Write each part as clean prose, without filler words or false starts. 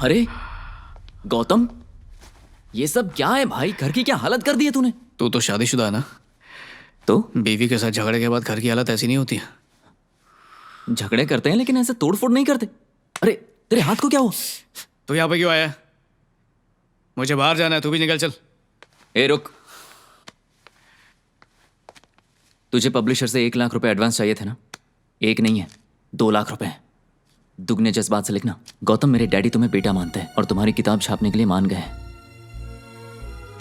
अरे गौतम, ये सब क्या है भाई? घर की क्या हालत कर दी है तूने? तू तो शादीशुदा है ना, तो बीवी के साथ झगड़े के बाद घर की हालत ऐसी नहीं होती है। झगड़े करते हैं लेकिन ऐसे तोड़ फोड़ नहीं करते। अरे तेरे हाथ को क्या हुआ? तू यहाँ पे क्यों आया? मुझे बाहर जाना है, तू भी निकल चल। ए रुक, तुझे पब्लिशर से 1 लाख रुपए एडवांस चाहिए थे ना? 1 नहीं है, 2 लाख रुपए हैं। दुगने जज्बात से लिखना। गौतम, मेरे डैडी तुम्हें बेटा मानते हैं और तुम्हारी किताब छापने के लिए मान गए हैं।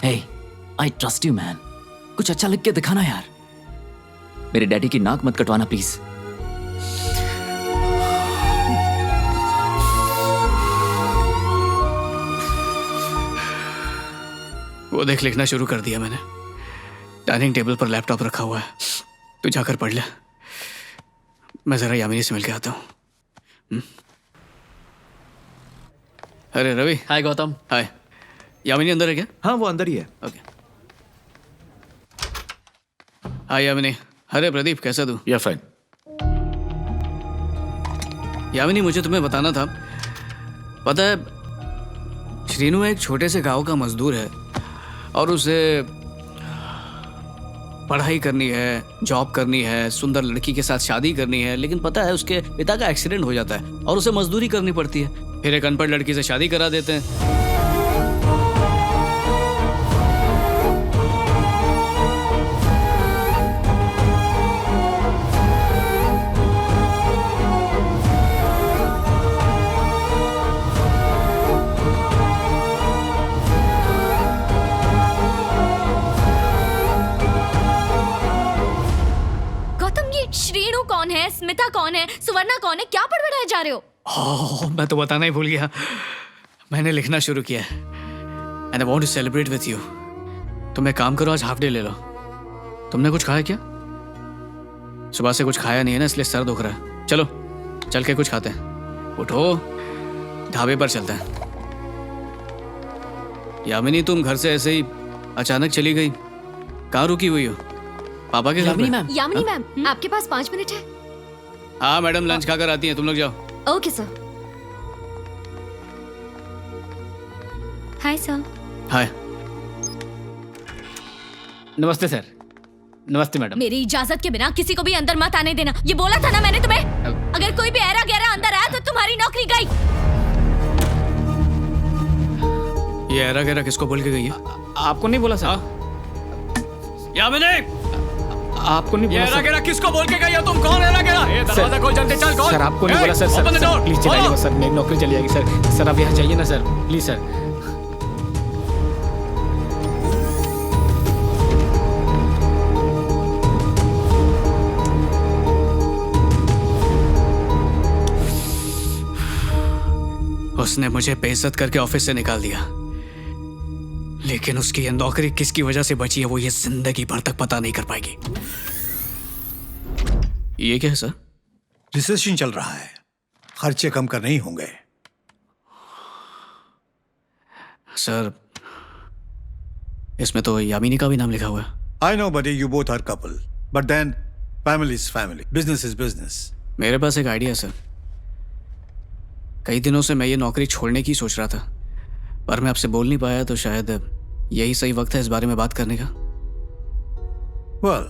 हे, आई ट्रस्ट यू मैन। कुछ अच्छा लिख के दिखाना यार। मेरे डैडी की नाक मत कटवाना प्लीज। वो देख, लिखना शुरू कर दिया मैंने। डाइनिंग टेबल पर लैपटॉप रखा हुआ है, तू जाकर पढ़ ले। मैं जरा यामिनी से मिल के आता हूँ। अरे रवि। हाय गौतम। हाय। यामिनी अंदर है क्या? हाँ, वो अंदर ही है। ओके। हाय यामिनी। अरे प्रदीप, कैसा तू? या फाइन। यामिनी, मुझे तुम्हें बताना था, पता है श्रीनू एक छोटे से गांव का मजदूर है और उसे पढ़ाई करनी है, जॉब करनी है, सुंदर लड़की के साथ शादी करनी है, लेकिन पता है उसके पिता का एक्सीडेंट हो जाता है और उसे मजदूरी करनी पड़ती है। फिर एक अनपढ़ लड़की से शादी करा देते हैं। श्रीनू कौन है, स्मिता कौन है, सुवर्णा कौन है, क्या पढ़ाए जा रहे हो? ओह, मैं तो बताना ही भूल गया। मैंने लिखना शुरू किया है and I want to celebrate with you. तुम एक काम करो, आज हाफ डे ले लो। तुमने कुछ खाया क्या? सुबह से कुछ खाया नहीं है ना, इसलिए सर दुख रहा है। चलो चल के कुछ खाते हैं। उठो, ढाबे पर चलते हैं। यामिनी, तुम घर से ऐसे ही अचानक चली गई, कहाँ रुकी हुई हो? पापा के घर पे? यामिनी मैम, आपके पास 5 मिनट है? हाँ मैडम, लंच खाकर आती हैं, तुम लोग जाओ। Okay sir. Hi sir. Hi. नमस्ते सर। नमस्ते मैडम। मेरी इजाजत के बिना किसी को भी अंदर मत आने देना, ये बोला था ना मैंने तुम्हें। अगर कोई भी ऐरा गहरा अंदर आया तो तुम्हारी नौकरी गई। ये ऐरा गहरा किसको बोल के गई है? आपको नहीं बोला सर। यामिनी, आपको नहीं बोला सर। किसको बोल के गई हो? तुम कौन है? दरवाजा खोल, जल्दी चल, खोल। सर आपको नहीं बोला सर। सर प्लीज चलाइए सर, मेरी नौकरी चली जाएगी सर। सर आप यहाँ जाइए ना सर, प्लीज सर। उसने मुझे बेइज्जत करके ऑफिस से निकाल दिया, लेकिन उसकी ये नौकरी किसकी वजह से बची है वो ये जिंदगी भर तक पता नहीं कर पाएगी। ये क्या है सर? रिसेशन चल रहा है, खर्चे कम करने ही होंगे। सर इसमें तो यामिनी का भी नाम लिखा हुआ है। I know buddy, you both are couple, but then family is family, business is business. मेरे पास एक आइडिया सर। कई दिनों से मैं ये नौकरी छोड़ने की सोच रहा था, पर मैं आपसे बोल नहीं पाया, तो शायद यही सही वक्त है इस बारे में बात करने का। well,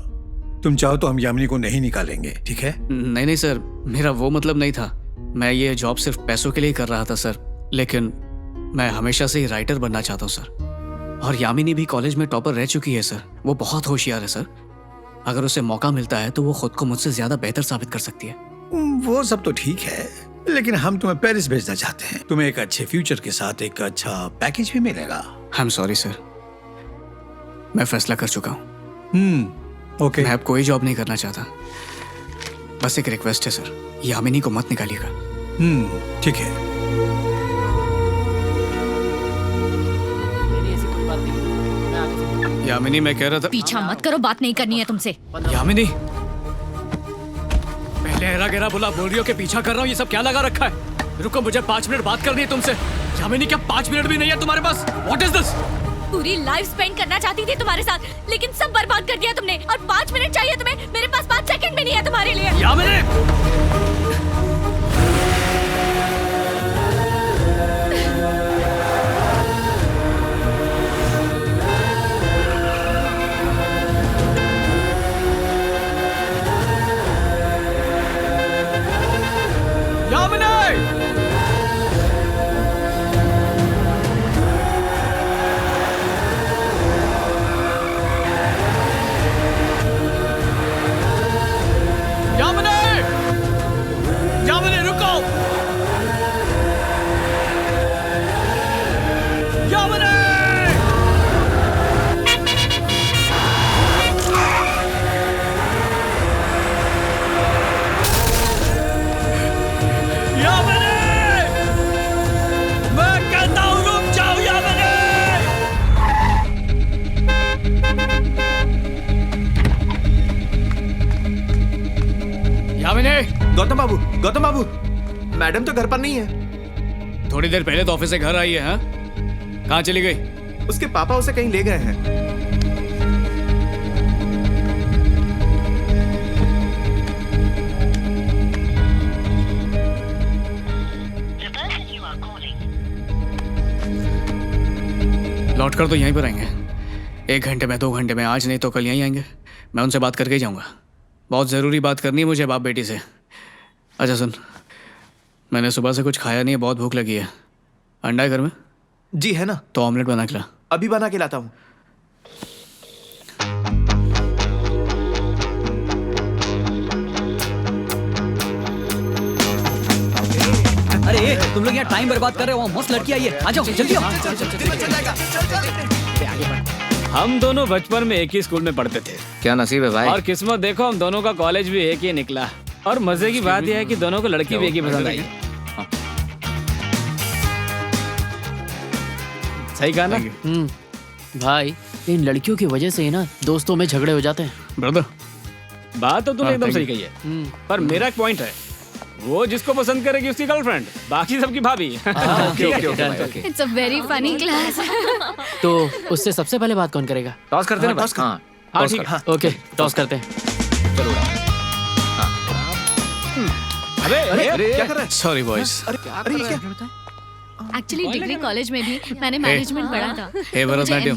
तुम चाहो तो हम यामिनी को नहीं निकालेंगे, ठीक है? नहीं सर, मेरा वो मतलब नहीं था। मैं ये जॉब सिर्फ पैसों के लिए कर रहा था सर, लेकिन मैं हमेशा से ही राइटर बनना चाहता हूँ सर। और यामिनी भी कॉलेज में टॉपर रह चुकी है सर, वो बहुत होशियार है सर। अगर उसे मौका मिलता है तो वो खुद को मुझसे ज्यादा बेहतर साबित कर सकती है। वो सब तो ठीक है, लेकिन हम तुम्हें पेरिस भेजना चाहते हैं। तुम्हें एक अच्छे फ्यूचर के साथ एक अच्छा पैकेज भी मिलेगा। आई एम सॉरी सर, मैं फैसला कर चुका हूँ। ओके। मैं अब कोई जॉब नहीं करना चाहता। बस एक रिक्वेस्ट है सर, यामिनी को मत निकालिएगा। ठीक है। यामिनी, मैं कह रहा था। पीछा मत करो, बात नहीं करनी है तुमसे। यामिनी, पहले ऐरा गहरा बोला, बोल रही हो कि पीछा कर रहा हूँ, ये सब क्या लगा रखा है? रुको, मुझे 5 मिनट बात करनी है तुमसे। यामिनी, क्या 5 मिनट भी नहीं है तुम्हारे पास? What is this? पूरी लाइफ स्पेंड करना चाहती थी तुम्हारे साथ, लेकिन सब बर्बाद कर दिया तुमने। और 5 मिनट चाहिए तुम्हें, मेरे पास 5 सेकंड भी नहीं है तुम्हारे लिए। यामिनी! यामिनी रुको। यामिनी मैं कहता हूँ रुक जाओ यामिनी। यामिनी गौतम बाबू मैडम तो घर पर नहीं है। थोड़ी देर पहले तो ऑफिस से घर आई है। हाँ, कहाँ चली गई? उसके पापा उसे कहीं ले गए हैं। लौट कर तो यहीं पर आएंगे, 1 घंटे में, 2 घंटे में, आज नहीं तो कल यहीं आएंगे। मैं उनसे बात करके ही जाऊंगा। बहुत ज़रूरी बात करनी है मुझे बाप बेटी से। अच्छा सुन, मैंने सुबह से कुछ खाया नहीं है, बहुत भूख लगी है। अंडा है घर में? जी है ना, तो ऑमलेट बना के ला। अभी बना के लाता हूँ। अरे तुम लोग यहाँ टाइम बर्बाद कर रहे हो, मस्त लड़की आई है, आ जाओ जल्दी आओ। हम दोनों बचपन में एक ही स्कूल में पढ़ते थे क्या नसीब है भाई। और किस्मत देखो हम दोनों का कॉलेज भी एक ही निकला। और मजे की बात यह है कि दोनों को लड़की भी एक ही पसंद आई। सही कहा ना? भाई इन लड़कियों की वजह से ही ना दोस्तों में झगड़े हो जाते हैं। ब्रदर, बात तो तूने एकदम सही कही है, पर मेरा एक पॉइंट है, वो जिसको पसंद करेगी उसकी गर्लफ्रेंड, बाकी सबकी भाभी। It's a very funny class. तो उससे सबसे पहले बात कौन करेगा? टॉस करते हैं ना। हाँ हाँ ठीक है। ओके टॉस करते हैं। अरे क्या कर रहा है? Sorry boys. अरे ये क्या? एक्चुअली डिग्री कॉलेज में भी मैंने मैनेजमेंट पढ़ा था। Hey Bharatanatyam.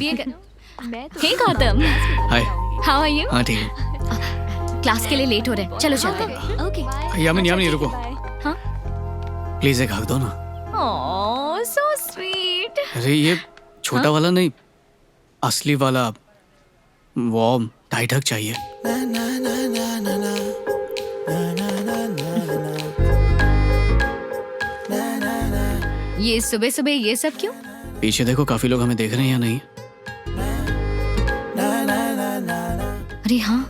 Hey Gautam, hi. How are you? हाँ ठीक है। क्लास के लिए लेट हो रहे हैं, चलो चलते हैं। ओके। यामिनी रुको, हाँ? प्लीज एक हक दो ना। ओह सो स्वीट। अरे ये छोटा वाला नहीं, असली वाला वार्म टाइट हक चाहिए। ये सुबह सुबह ये सब क्यों? पीछे देखो, काफी लोग हमें देख रहे हैं या नहीं? अरे हाँ,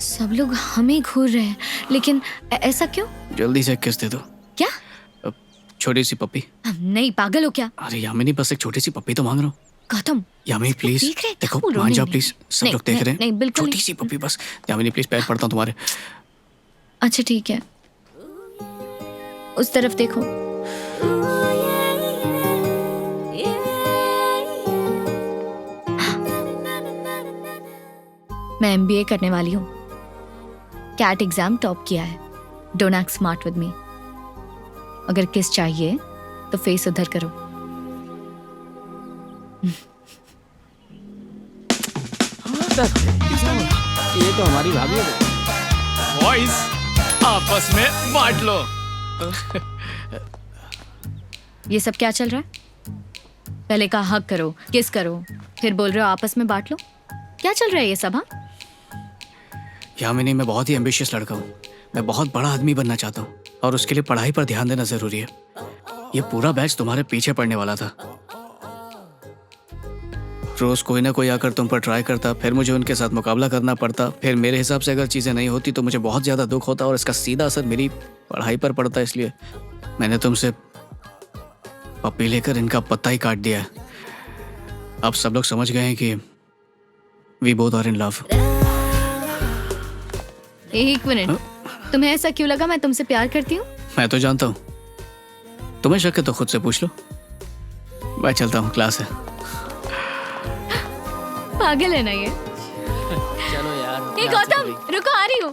सब लोग हमें घूर रहे हैं, लेकिन ऐसा क्यों? जल्दी से एक किस दे दो। क्या? छोटी सी पप्पी। नहीं, पागल हो क्या? अरे यामिनी बस एक छोटी सी पप्पी तो मांग रहा हूँ। गौतम, यामिनी प्लीज देख रहे हैं, देखो, क्या बोल रहे मान हो? जाओ नहीं, प्लीज, सब नहीं, लोग देख रहे हैं। नहीं, बिल्कुल छोटी नहीं। सी पप्पी बस। यामिनी प्लीज पैर पड़ता हूँ तुम्हारे। अच्छा ठीक है, उस तरफ देखो। मैं MBA करने वाली हूँ। कैट एग्जाम टॉप किया है। Don't act smart with me. अगर किस चाहिए तो फेस उधर करो। ये तो हमारी भाभी है। बॉयज आपस में बांट लो। ये सब क्या चल रहा है? पहले कहा हक करो, किस करो, फिर बोल रहे हो आपस में बांट लो। क्या चल रहा है ये सब? हाँ, यामिनी मैं बहुत ही एम्बिशियस लड़का हूँ। मैं बहुत बड़ा आदमी बनना चाहता हूँ और उसके लिए पढ़ाई पर ध्यान देना जरूरी है। ये पूरा बैच तुम्हारे पीछे पड़ने वाला था। रोज कोई ना कोई आकर तुम पर ट्राई करता, फिर मुझे उनके साथ मुकाबला करना पड़ता, फिर मेरे हिसाब से अगर चीज़ें नहीं होती तो मुझे बहुत ज़्यादा दुख होता और इसका सीधा असर मेरी पढ़ाई पर पड़ता। इसलिए मैंने तुमसे पप्पी लेकर इनका पत्ता ही काट दिया है। अब सब लोग समझ गए हैं कि we both are in love. एक मिनट, तुम्हें ऐसा क्यों लगा मैं तुमसे प्यार करती हूँ? मैं तो जानता हूँ। तुम्हें शक है तो खुद से पूछ लो। मैं चलता हूँ, क्लास है। पागल है ना ये? चलो यार। ए गौतम, रुको, आ रही हूँ।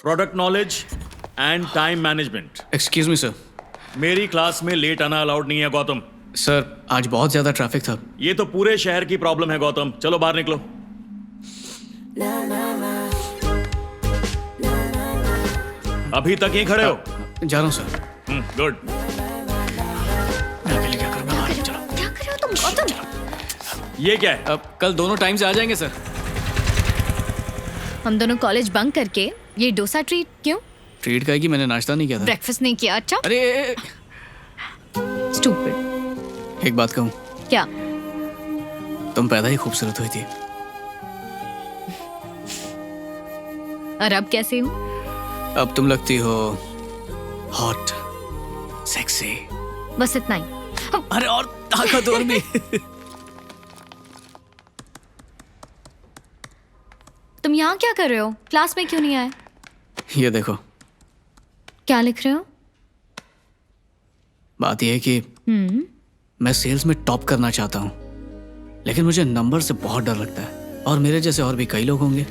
Product knowledge and time management. Excuse me sir. मेरी क्लास में लेट आना अलाउड नहीं है गौतम। सर आज बहुत ज़्यादा ट्रैफिक था। ये तो पूरे शहर की प्रॉब्लम है गौतम। चलो बाहर निकलो। अभी तक यहीं खड़े हो? जा रहा हूँ सर। गुड मैं अकेले क्या करूँगा? चलो। क्या कर रहे हो तुम गौतम? ये क्या है? अब कल दोनों टाइम से आ जाएंगे सर। हम दोनों कॉलेज बंक करके ये डोसा ट्रीट क्यों? ट्रीट का है कि मैंने नाश्ता नहीं किया था। ब्रेकफास्ट नहीं किया? अच्छा, अरे स्टूपिड। एक बात कहूँ, क्या? तुम पैदा ही खूबसूरत हुई थी। और अब कैसे हूँ? अब तुम लगती हो हॉट, सेक्सी, बस इतना ही। अरे और ताकतवर भी। तुम यहाँ क्या कर रहे हो? क्लास में क्यों नहीं आए? ये देखो, क्या लिख रहे हो? बात यह है कि मैं सेल्स में टॉप करना चाहता हूँ, लेकिन मुझे नंबर से बहुत डर लगता है और मेरे जैसे और भी कई लोग होंगे।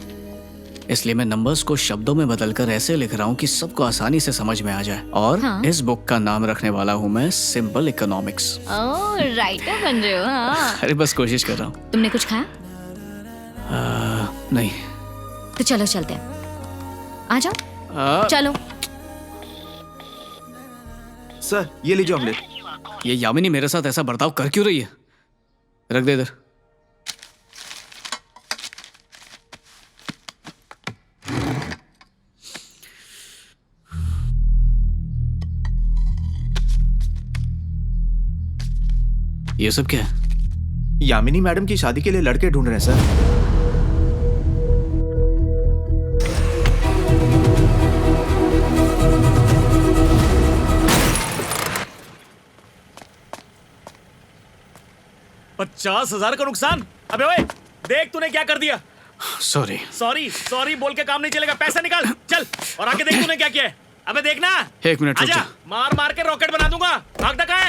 इसलिए मैं नंबर्स को शब्दों में बदलकर ऐसे लिख रहा हूँ कि सबको आसानी से समझ में आ जाए। और हाँ। इस बुक का नाम रखने वाला हूँ मैं सिंपल इकोनॉमिक्स। ओह, राइटर बन रहे हो? हाँ। अरे बस कोशिश कर रहा हूँ। तुमने कुछ खाया? नहीं। तो चलो चलते हैं। आ जाओ, चलो। सर ये लीजिए ऑमलेट। ये यामिनी मेरे साथ ऐसा बर्ताव कर क्यों रही है? रख दे इधर। ये सब क्या है? यामिनी मैडम की शादी के लिए लड़के ढूंढ रहे हैं सर। $50,000 का नुकसान। अबे ओए, देख तूने क्या कर दिया। सॉरी। सॉरी बोल के काम नहीं चलेगा। पैसा निकाल, चल। और आके देख तूने क्या किया है। अबे देखना। एक मिनट रुक आजा, जा। मार मार के रॉकेट बना दूंगा। भागता कहाँ है?